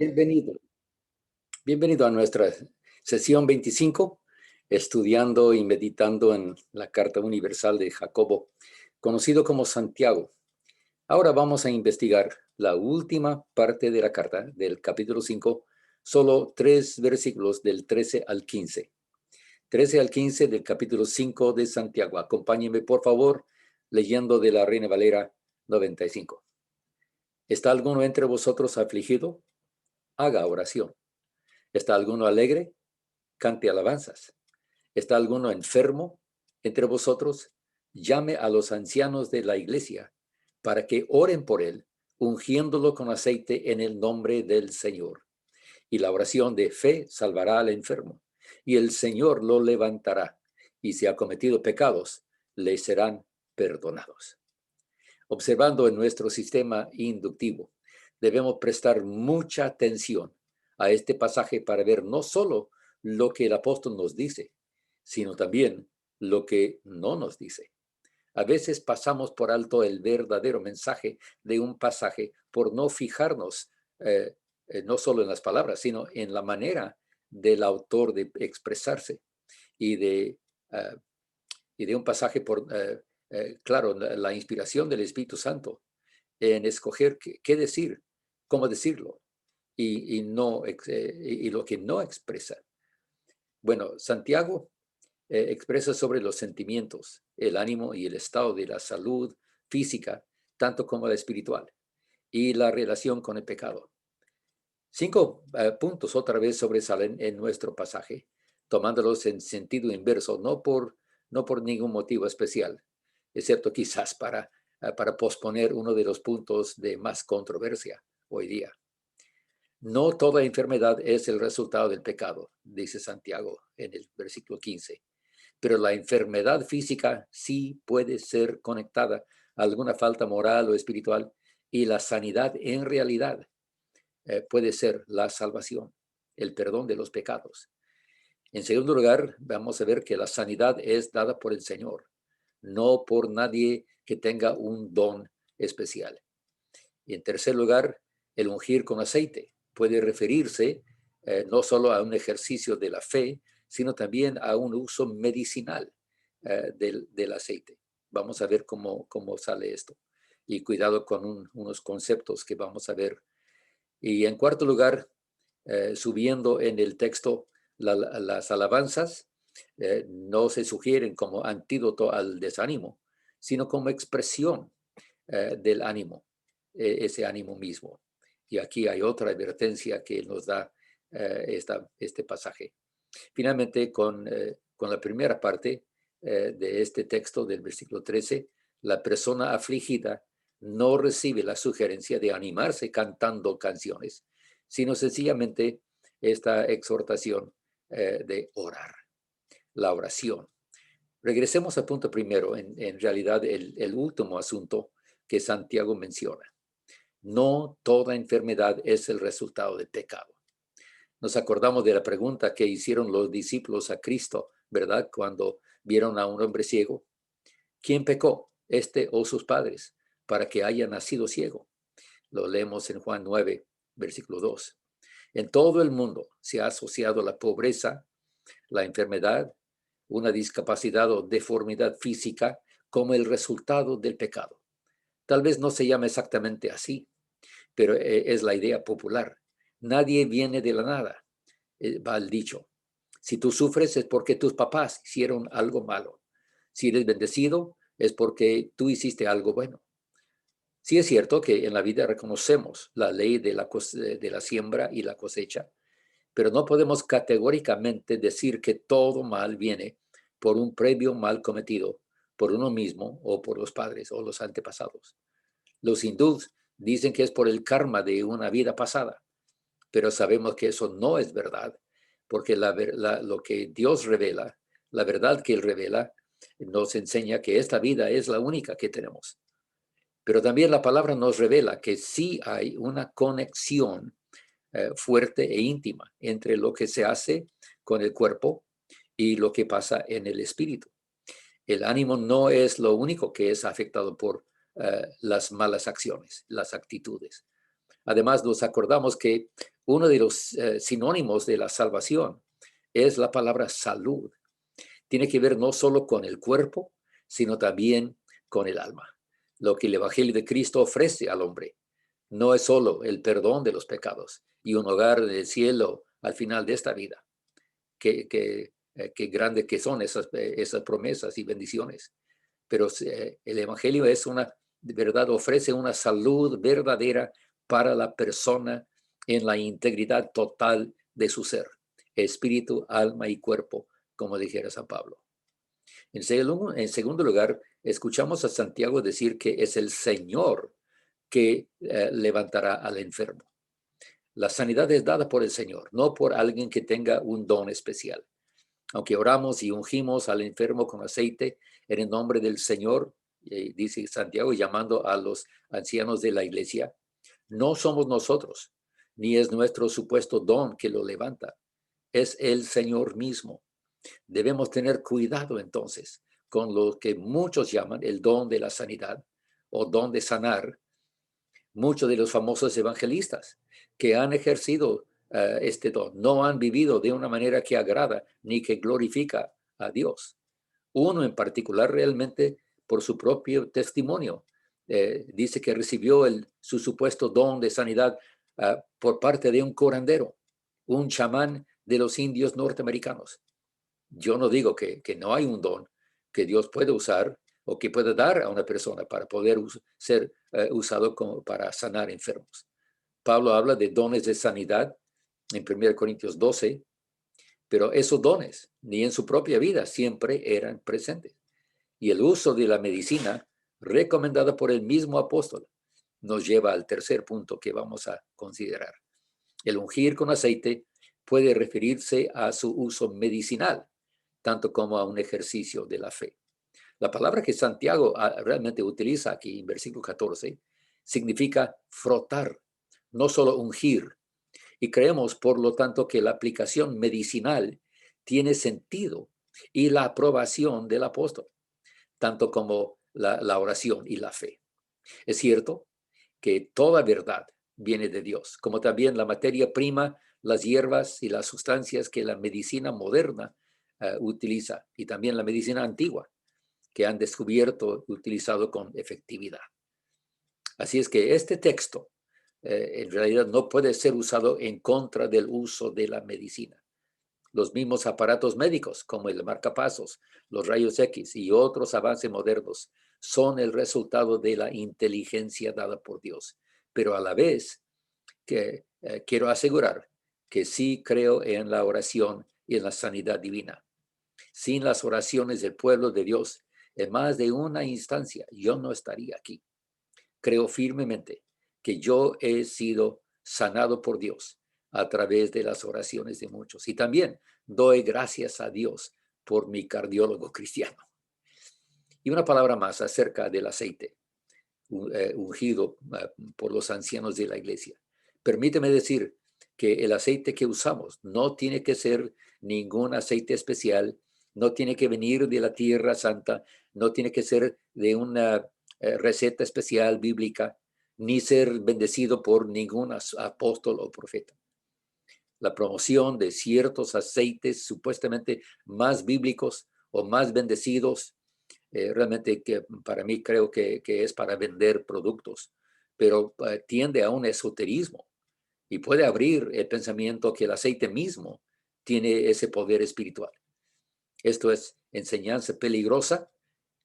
Bienvenido. Bienvenido a nuestra sesión 25, estudiando y meditando en la Carta Universal de Jacobo, conocido como Santiago. Ahora vamos a investigar la última parte de la carta, del capítulo 5, solo 3 versículos del 13 al 15. 13 al 15 del capítulo 5 de Santiago. Acompáñenme, por favor, leyendo de la Reina Valera 95. ¿Está alguno entre vosotros afligido? Haga oración. ¿Está alguno alegre? Cante alabanzas. ¿Está alguno enfermo entre vosotros? Llame a los ancianos de la iglesia para que oren por él, ungiéndolo con aceite en el nombre del Señor. Y la oración de fe salvará al enfermo, y el Señor lo levantará, y si ha cometido pecados, le serán perdonados. Observando en nuestro sistema inductivo, debemos prestar mucha atención a este pasaje para ver no solo lo que el apóstol nos dice, sino también lo que no nos dice. A veces pasamos por alto el verdadero mensaje de un pasaje por no fijarnos no solo en las palabras, sino en la manera del autor de expresarse y uh, de un pasaje claro, la inspiración del Espíritu Santo en escoger qué decir, cómo decirlo y lo que no expresa. Bueno, Santiago expresa sobre los sentimientos, el ánimo y el estado de la salud física, tanto como la espiritual, y la relación con el pecado. 5 puntos otra vez sobresalen en nuestro pasaje, tomándolos en sentido inverso, no por ningún motivo especial, excepto quizás para posponer uno de los puntos de más controversia hoy día. No toda enfermedad es el resultado del pecado, dice Santiago en el versículo 15, pero la enfermedad física sí puede ser conectada a alguna falta moral o espiritual, y la sanidad en realidad puede ser la salvación, el perdón de los pecados. En segundo lugar, vamos a ver que la sanidad es dada por el Señor, no por nadie que tenga un don especial. Y en tercer lugar, el ungir con aceite puede referirse no solo a un ejercicio de la fe, sino también a un uso medicinal del aceite. Vamos a ver cómo sale esto. Y cuidado con unos conceptos que vamos a ver. Y en cuarto lugar, subiendo en el texto, las alabanzas no se sugieren como antídoto al desánimo, sino como expresión del ánimo, ese ánimo mismo. Y aquí hay otra advertencia que nos da este pasaje. Finalmente, con la primera parte de este texto del versículo 13, la persona afligida no recibe la sugerencia de animarse cantando canciones, sino sencillamente esta exhortación de orar, la oración. Regresemos al punto primero, en realidad el último asunto que Santiago menciona. No toda enfermedad es el resultado del pecado. Nos acordamos de la pregunta que hicieron los discípulos a Cristo, ¿verdad? Cuando vieron a un hombre ciego. ¿Quién pecó, este o sus padres, para que haya nacido ciego? Lo leemos en Juan 9, versículo 2. En todo el mundo se ha asociado la pobreza, la enfermedad, una discapacidad o deformidad física como el resultado del pecado. Tal vez no se llame exactamente así, pero es la idea popular. Nadie viene de la nada, va el dicho. Si tú sufres es porque tus papás hicieron algo malo. Si eres bendecido es porque tú hiciste algo bueno. Sí es cierto que en la vida reconocemos la ley de la siembra y la cosecha, pero no podemos categóricamente decir que todo mal viene por un previo mal cometido por uno mismo o por los padres o los antepasados. Los hindús dicen que es por el karma de una vida pasada, pero sabemos que eso no es verdad, porque lo que Dios revela, la verdad que Él revela, nos enseña que esta vida es la única que tenemos. Pero también la palabra nos revela que sí hay una conexión fuerte e íntima entre lo que se hace con el cuerpo y lo que pasa en el espíritu. El ánimo no es lo único que es afectado por las malas acciones, las actitudes. Además, nos acordamos que uno de los sinónimos de la salvación es la palabra salud. Tiene que ver no solo con el cuerpo, sino también con el alma. Lo que el Evangelio de Cristo ofrece al hombre no es solo el perdón de los pecados y un hogar del cielo al final de esta vida. Qué grande que son esas promesas y bendiciones. Pero el Evangelio es de verdad, ofrece una salud verdadera para la persona en la integridad total de su ser, espíritu, alma y cuerpo, como dijera San Pablo. En segundo lugar, escuchamos a Santiago decir que es el Señor que levantará al enfermo. La sanidad es dada por el Señor, no por alguien que tenga un don especial. Aunque oramos y ungimos al enfermo con aceite en el nombre del Señor, dice Santiago, llamando a los ancianos de la iglesia, no somos nosotros, ni es nuestro supuesto don que lo levanta, es el Señor mismo. Debemos tener cuidado entonces con lo que muchos llaman el don de la sanidad o don de sanar. Muchos de los famosos evangelistas que han ejercido este don no han vivido de una manera que agrada ni que glorifica a Dios. Uno en particular realmente por su propio testimonio dice que recibió su supuesto don de sanidad por parte de un curandero, un chamán de los indios norteamericanos. Yo no digo que no hay un don que Dios puede usar o que puede dar a una persona para poder ser usado para sanar enfermos. Pablo habla de dones de sanidad en 1 Corintios 12, pero esos dones ni en su propia vida siempre eran presentes. Y el uso de la medicina recomendada por el mismo apóstol nos lleva al tercer punto que vamos a considerar. El ungir con aceite puede referirse a su uso medicinal, tanto como a un ejercicio de la fe. La palabra que Santiago realmente utiliza aquí en versículo 14 significa frotar, no solo ungir. Y creemos, por lo tanto, que la aplicación medicinal tiene sentido y la aprobación del apóstol, tanto como la oración y la fe. Es cierto que toda verdad viene de Dios, como también la materia prima, las hierbas y las sustancias que la medicina moderna utiliza, y también la medicina antigua, que han descubierto utilizado con efectividad. Así es que este texto en realidad no puede ser usado en contra del uso de la medicina. Los mismos aparatos médicos, como el marcapasos, los rayos X y otros avances modernos, son el resultado de la inteligencia dada por Dios. Pero a la vez, quiero asegurar que sí creo en la oración y en la sanidad divina. Sin las oraciones del pueblo de Dios, en más de una instancia, yo no estaría aquí. Creo firmemente que yo he sido sanado por Dios a través de las oraciones de muchos. Y también doy gracias a Dios por mi cardiólogo cristiano. Y una palabra más acerca del aceite ungido por los ancianos de la iglesia. Permíteme decir que el aceite que usamos no tiene que ser ningún aceite especial, no tiene que venir de la Tierra Santa, no tiene que ser de una receta especial bíblica, ni ser bendecido por ningún apóstol o profeta. La promoción de ciertos aceites supuestamente más bíblicos o más bendecidos realmente que para mí creo que es para vender productos, pero tiende a un esoterismo y puede abrir el pensamiento que el aceite mismo tiene ese poder espiritual. Esto es enseñanza peligrosa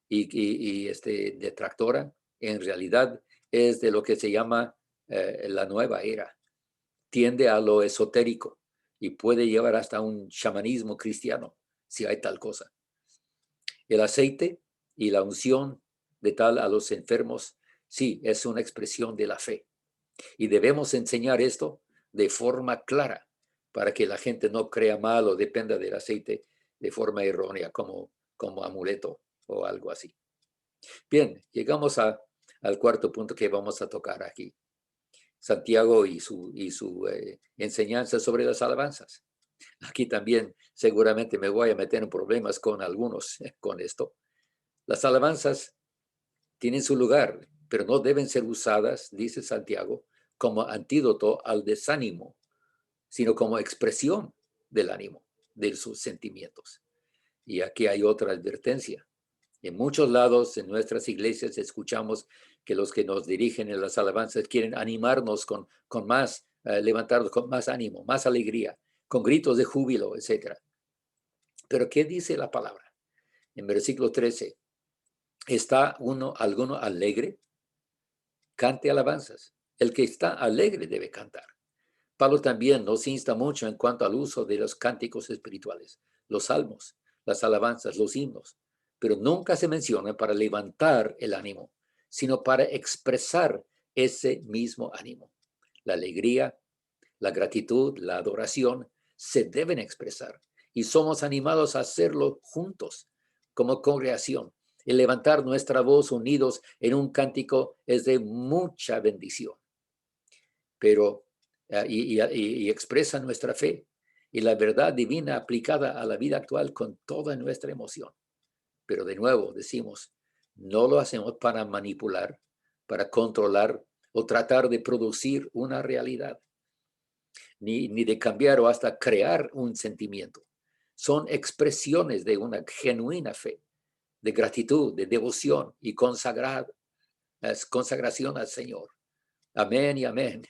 y detractora. En realidad es de lo que se llama la nueva era. Tiende a lo esotérico y puede llevar hasta un chamanismo cristiano, si hay tal cosa. El aceite y la unción de tal a los enfermos, sí, es una expresión de la fe. Y debemos enseñar esto de forma clara para que la gente no crea mal o dependa del aceite de forma errónea como amuleto o algo así. Bien, llegamos al cuarto punto que vamos a tocar aquí. Santiago y su enseñanza sobre las alabanzas. Aquí también seguramente me voy a meter en problemas con algunos con esto. Las alabanzas tienen su lugar, pero no deben ser usadas, dice Santiago, como antídoto al desánimo, sino como expresión del ánimo, de sus sentimientos. Y aquí hay otra advertencia. En muchos lados, en nuestras iglesias, escuchamos que los que nos dirigen en las alabanzas quieren animarnos con más, levantarnos con más ánimo, más alegría, con gritos de júbilo, etc. Pero ¿qué dice la palabra? En versículo 13, ¿está alguno alegre? Cante alabanzas. El que está alegre debe cantar. Pablo también nos insta mucho en cuanto al uso de los cánticos espirituales, los salmos, las alabanzas, los himnos, pero nunca se menciona para levantar el ánimo, sino para expresar ese mismo ánimo. La alegría, la gratitud, la adoración se deben expresar y somos animados a hacerlo juntos como congregación. El levantar nuestra voz unidos en un cántico es de mucha bendición, pero y expresa nuestra fe y la verdad divina aplicada a la vida actual con toda nuestra emoción. Pero de nuevo decimos, no lo hacemos para manipular, para controlar o tratar de producir una realidad, ni de cambiar o hasta crear un sentimiento. Son expresiones de una genuina fe, de gratitud, de devoción y consagración al Señor. Amén y amén.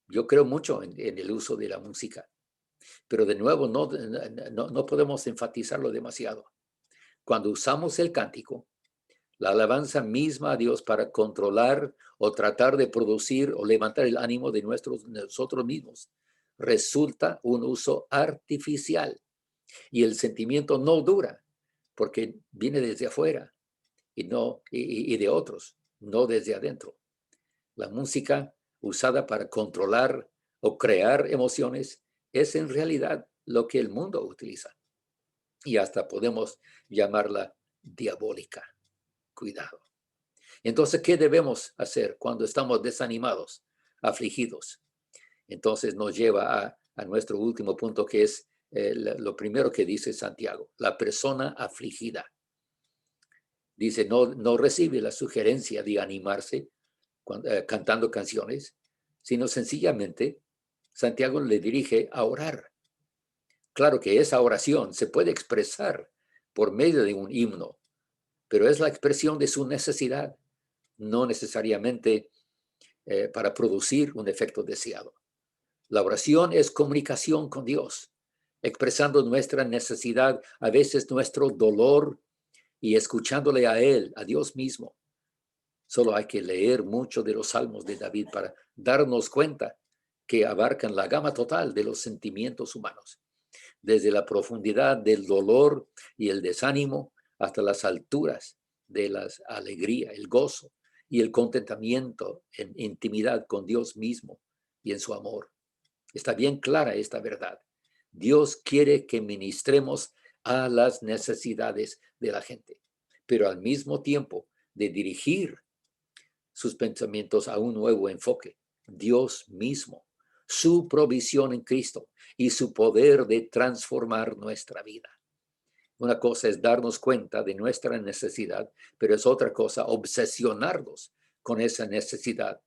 Yo creo mucho en el uso de la música, pero de nuevo no podemos enfatizarlo demasiado. Cuando usamos el cántico, la alabanza misma a Dios para controlar o tratar de producir o levantar el ánimo de nosotros mismos, resulta un uso artificial y el sentimiento no dura porque viene desde afuera y de otros, no desde adentro. La música usada para controlar o crear emociones es en realidad lo que el mundo utiliza. Y hasta podemos llamarla diabólica. Cuidado. Entonces, ¿qué debemos hacer cuando estamos desanimados, afligidos? Entonces nos lleva a nuestro último punto, que es lo primero que dice Santiago, la persona afligida. Dice, no recibe la sugerencia de animarse cantando canciones, sino sencillamente Santiago le dirige a orar. Claro que esa oración se puede expresar por medio de un himno, pero es la expresión de su necesidad, no necesariamente para producir un efecto deseado. La oración es comunicación con Dios, expresando nuestra necesidad, a veces nuestro dolor, y escuchándole a Él, a Dios mismo. Solo hay que leer mucho de los salmos de David para darnos cuenta que abarcan la gama total de los sentimientos humanos, desde la profundidad del dolor y el desánimo hasta las alturas de la alegría, el gozo y el contentamiento en intimidad con Dios mismo y en su amor. Está bien clara esta verdad. Dios quiere que ministremos a las necesidades de la gente, pero al mismo tiempo de dirigir sus pensamientos a un nuevo enfoque. Dios mismo, su provisión en Cristo y su poder de transformar nuestra vida. Una cosa es darnos cuenta de nuestra necesidad, pero es otra cosa obsesionarnos con esa necesidad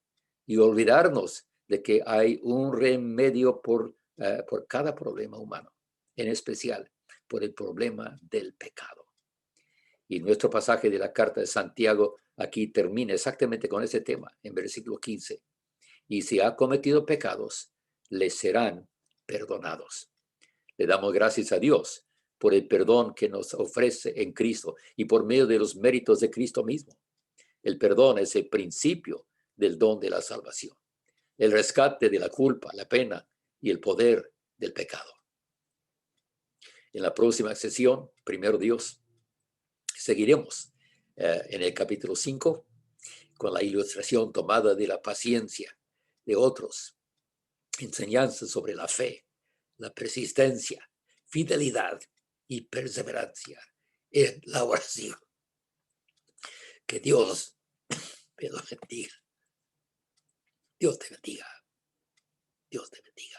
y olvidarnos de que hay un remedio por cada problema humano, en especial por el problema del pecado. Y nuestro pasaje de la carta de Santiago aquí termina exactamente con ese tema, en versículo 15. Y si ha cometido pecados, le serán perdonados. Le damos gracias a Dios por el perdón que nos ofrece en Cristo y por medio de los méritos de Cristo mismo. El perdón es el principio del don de la salvación, el rescate de la culpa, la pena y el poder del pecado. En la próxima sesión, primero Dios, seguiremos en el capítulo 5 con la ilustración tomada de la paciencia de otros, enseñanzas sobre la fe, la persistencia, fidelidad y perseverancia en la oración. Que Dios me lo bendiga. Dios te bendiga. Dios te bendiga.